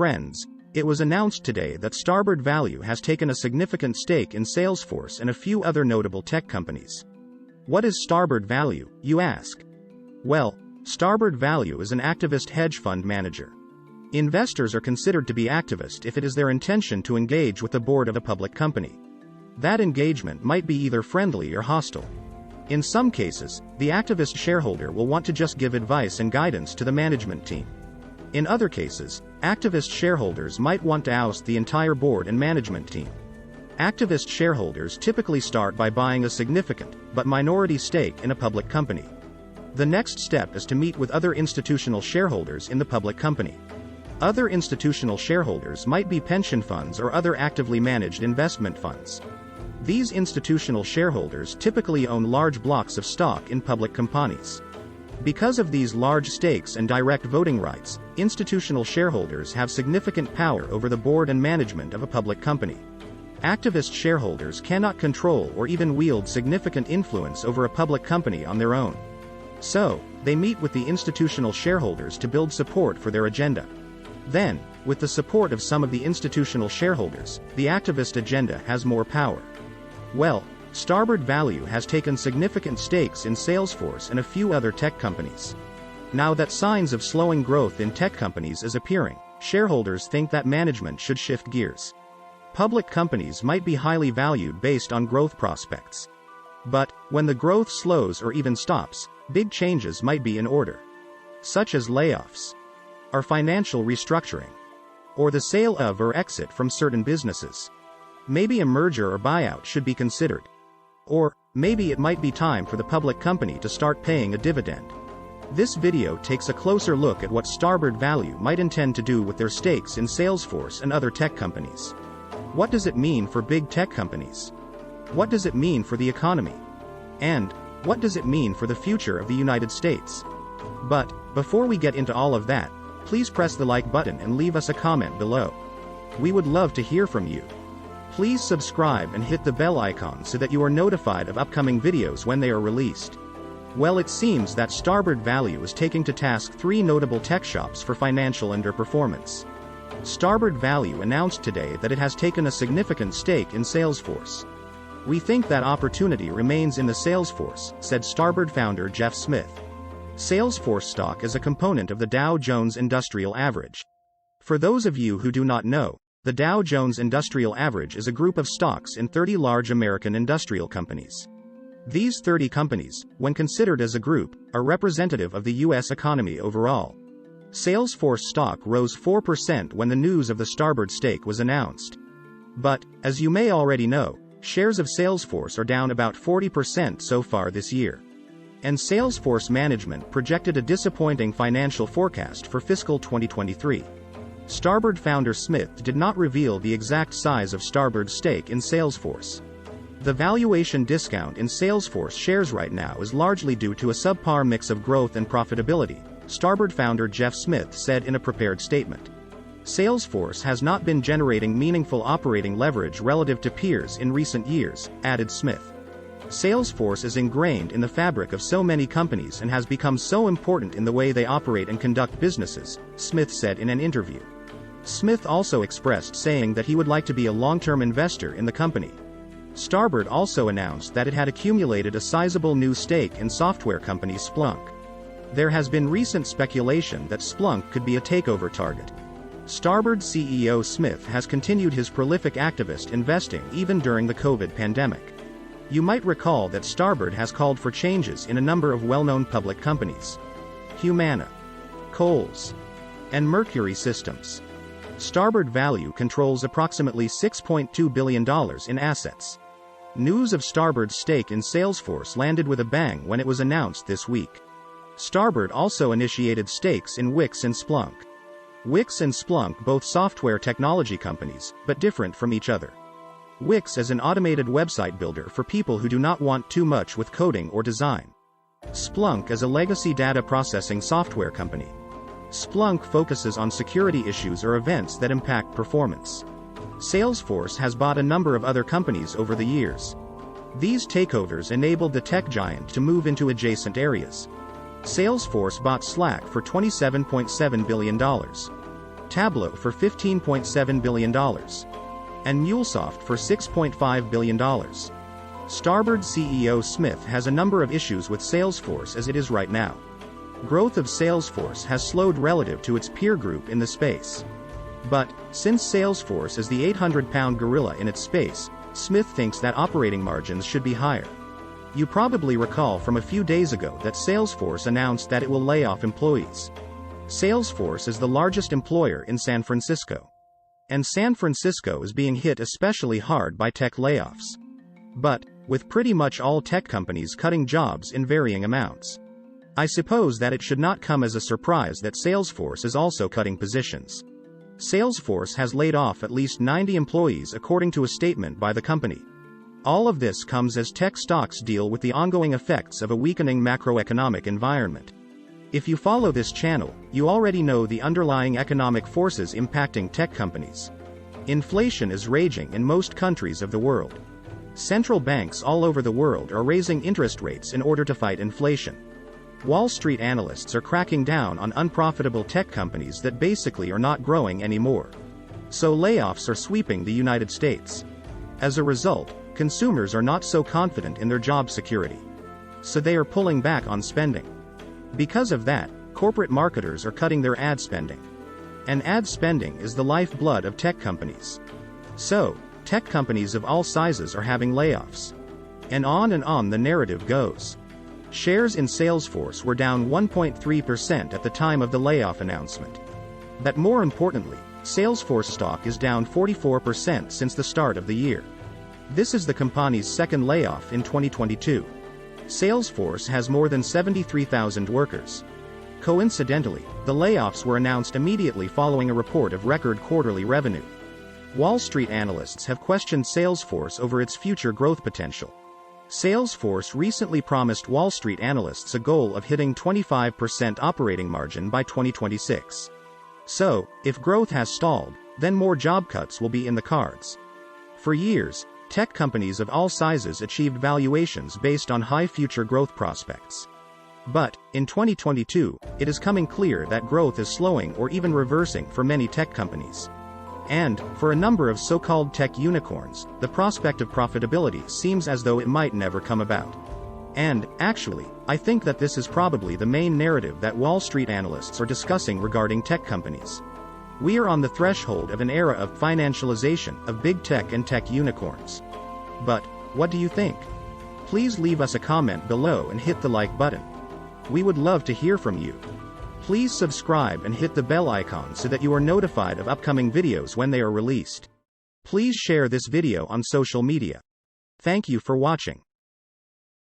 friends, it was announced today that Starboard Value has taken a significant stake in Salesforce and a few other notable tech companies. What is Starboard Value, you ask? Well, Starboard Value is an activist hedge fund manager. Investors are considered to be activist if it is their intention to engage with the board of a public company. That engagement might be either friendly or hostile. In some cases, the activist shareholder will want to just give advice and guidance to the management team. In other cases, activist shareholders might want to oust the entire board and management team. Activist shareholders typically start by buying a significant, but minority stake in a public company. The next step is to meet with other institutional shareholders in the public company. Other institutional shareholders might be pension funds or other actively managed investment funds. These institutional shareholders typically own large blocks of stock in public companies. Because of these large stakes and direct voting rights, institutional shareholders have significant power over the board and management of a public company. Activist shareholders cannot control or even wield significant influence over a public company on their own. So, they meet with the institutional shareholders to build support for their agenda. Then, with the support of some of the institutional shareholders, the activist agenda has more power. Well, Starboard Value has taken significant stakes in Salesforce and a few other tech companies. Now that signs of slowing growth in tech companies is appearing, shareholders think that management should shift gears. Public companies might be highly valued based on growth prospects. But, when the growth slows or even stops, big changes might be in order. Such as layoffs, or financial restructuring, or the sale of or exit from certain businesses. Maybe a merger or buyout should be considered. Or, maybe it might be time for the public company to start paying a dividend. This video takes a closer look at what Starboard Value might intend to do with their stakes in Salesforce and other tech companies. What does it mean for big tech companies? What does it mean for the economy? And, what does it mean for the future of the United States? But, before we get into all of that, please press the like button and leave us a comment below. We would love to hear from you. Please subscribe and hit the bell icon so that you are notified of upcoming videos when they are released. Well, it seems that Starboard Value is taking to task 3 notable tech shops for financial underperformance. Starboard Value announced today that it has taken a significant stake in Salesforce. "We think that opportunity remains in the Salesforce," said Starboard founder Jeff Smith. Salesforce stock is a component of the Dow Jones Industrial Average. For those of you who do not know, the Dow Jones Industrial Average is a group of stocks in 30 large American industrial companies. These 30 companies, when considered as a group, are representative of the U.S. economy overall. Salesforce stock rose 4% when the news of the Starboard stake was announced. But, as you may already know, shares of Salesforce are down about 40% so far this year. And Salesforce management projected a disappointing financial forecast for fiscal 2023. Starboard founder Smith did not reveal the exact size of Starboard's stake in Salesforce. The valuation discount in Salesforce shares right now is largely due to a subpar mix of growth and profitability, Starboard founder Jeff Smith said in a prepared statement. Salesforce has not been generating meaningful operating leverage relative to peers in recent years, added Smith. Salesforce is ingrained in the fabric of so many companies and has become so important in the way they operate and conduct businesses, Smith said in an interview. Smith also expressed saying that he would like to be a long-term investor in the company. Starboard also announced that it had accumulated a sizable new stake in software company Splunk. There has been recent speculation that Splunk could be a takeover target. Starboard CEO Smith has continued his prolific activist investing even during the COVID pandemic. You might recall that Starboard has called for changes in a number of well-known public companies: Humana, Kohl's, and Mercury Systems. Starboard Value controls approximately $6.2 billion in assets. News of Starboard's stake in Salesforce landed with a bang when it was announced this week. Starboard also initiated stakes in Wix and Splunk. Wix and Splunk both software technology companies, but different from each other. Wix is an automated website builder for people who do not want too much with coding or design. Splunk is a legacy data processing software company. Splunk focuses on security issues or events that impact performance. Salesforce has bought a number of other companies over the years. These takeovers enabled the tech giant to move into adjacent areas. Salesforce bought Slack for $27.7 billion. Tableau for $15.7 billion, and MuleSoft for $6.5 billion. Starboard CEO Smith has a number of issues with Salesforce as it is right now. Growth of Salesforce has slowed relative to its peer group in the space. But, since Salesforce is the 800-pound gorilla in its space, Smith thinks that operating margins should be higher. You probably recall from a few days ago that Salesforce announced that it will lay off employees. Salesforce is the largest employer in San Francisco. And San Francisco is being hit especially hard by tech layoffs. But, with pretty much all tech companies cutting jobs in varying amounts, I suppose that it should not come as a surprise that Salesforce is also cutting positions. Salesforce has laid off at least 90 employees according to a statement by the company. All of this comes as tech stocks deal with the ongoing effects of a weakening macroeconomic environment. If you follow this channel, you already know the underlying economic forces impacting tech companies. Inflation is raging in most countries of the world. Central banks all over the world are raising interest rates in order to fight inflation. Wall Street analysts are cracking down on unprofitable tech companies that basically are not growing anymore. So layoffs are sweeping the United States. As a result, consumers are not so confident in their job security. So they are pulling back on spending. Because of that, corporate marketers are cutting their ad spending. And ad spending is the lifeblood of tech companies. So, tech companies of all sizes are having layoffs. And on the narrative goes. Shares in Salesforce were down 1.3% at the time of the layoff announcement. But more importantly, Salesforce stock is down 44% since the start of the year. This is the company's second layoff in 2022. Salesforce has more than 73,000 workers. Coincidentally, the layoffs were announced immediately following a report of record quarterly revenue. Wall Street analysts have questioned Salesforce over its future growth potential. Salesforce recently promised Wall Street analysts a goal of hitting 25% operating margin by 2026. So, if growth has stalled, then more job cuts will be in the cards. For years, tech companies of all sizes achieved valuations based on high future growth prospects. But, in 2022, it is coming clear that growth is slowing or even reversing for many tech companies. And, for a number of so-called tech unicorns, the prospect of profitability seems as though it might never come about. And, actually, I think that this is probably the main narrative that Wall Street analysts are discussing regarding tech companies. We are on the threshold of an era of financialization of big tech and tech unicorns. But, what do you think? Please leave us a comment below and hit the like button. We would love to hear from you. Please subscribe and hit the bell icon so that you are notified of upcoming videos when they are released. Please share this video on social media. Thank you for watching.